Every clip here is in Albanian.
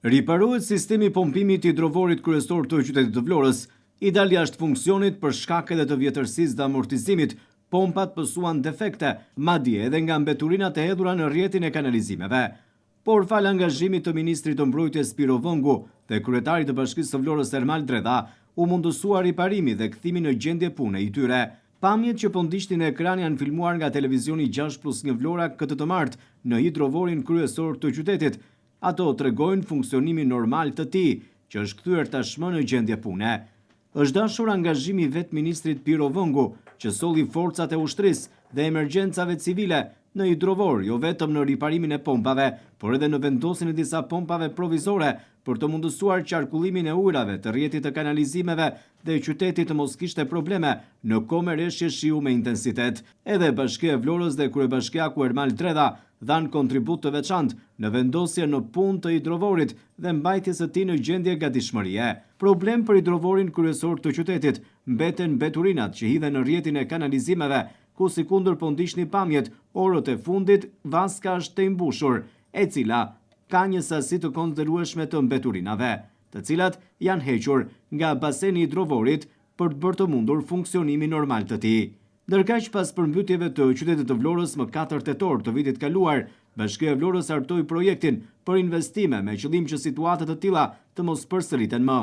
Riparohet sistemi pompimit hidrovorit kryesor të qytetit të Vlorës, i dal jashtë funksionit për shkak edhe të vjetërsisë dhe amortizimit. Pompat pësuan defekte, madje edhe nga mbeturinat e hedhura në rrjetin e kanalizimeve. Por fal angazhimit të ministrit të mbrojtjes Piro Vëngu dhe kryetarit të Bashkisë së Vlorës Ermal Dredha, u mundësua riparimi dhe kthimi në gjendje pune i tyre. Pamjet që po ndiqnin në ekran janë filmuar nga televizioni 6+1 Vlora këtë të martë në hidrovorin kryesor të qytetit. Ato tregojnë funksionimin normal të tij, që është kthyer tashmë në gjendje pune. Është dashur angazhimi vet ministrit Piro Vëngu, që solli forcat e ushtrisë dhe emergjencave civile në hidrovor, jo vetëm në riparimin e pompave, por edhe në vendosjen e disa pompave provizore për të mundësuar qarkullimin e ujrave të rrjetit të kanalizimeve dhe qytetit të mos kishte probleme në kohë merreshje shiu me intensitet. Edhe Bashkia e Vlorës dhe kryebashkiaku Ermal Dredha dhanë kontribut të veçantë në vendosje në punë të hidrovorit dhe mbajtjes së tij në gjendje gatishmërie. Problem për hidrovorin kryesor të qytetit mbeten mbeturinat që hidhen në rrjetin e kanalizimeve, ku sikundër po ndiqni pamjet, orët e fundit vaska është të mbushur, e cila ka një sasi të konsiderueshme të mbeturinave, të cilat janë hequr nga baseni hidrovorit për të bërë të mundur funksionimi normal të tij. Ndërkaq pas përmbytjeve të qytetit të Vlorës më 4 tetor të vitit kaluar, Bashkia e Vlorës hartoi projektin për investime me qëllim që situata të tilla të mos përsëriten më.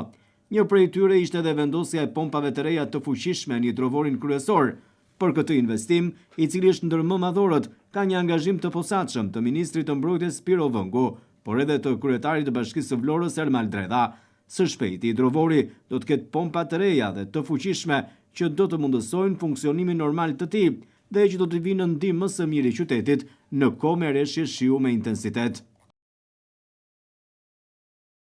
Një prej tyre ishte edhe vendosja e pompave të reja të fuqishme në hidrovorin kryesor. Për këtë investim, i cili është ndër më madhorët, ka një angazhim të posaçëm të ministrit të mbrojtjes Piro Vëngu, por edhe të kryetarit të Bashkisë së Vlorës Ermal Dredha. Së shpejti hidrovori do të ketë pompa të reja dhe të fuqishme që do të mundësojnë funksionimin normal të tij dhe që do të vinë në ndihmë më së miri qytetit në kohë merreshje shiu me intensitet.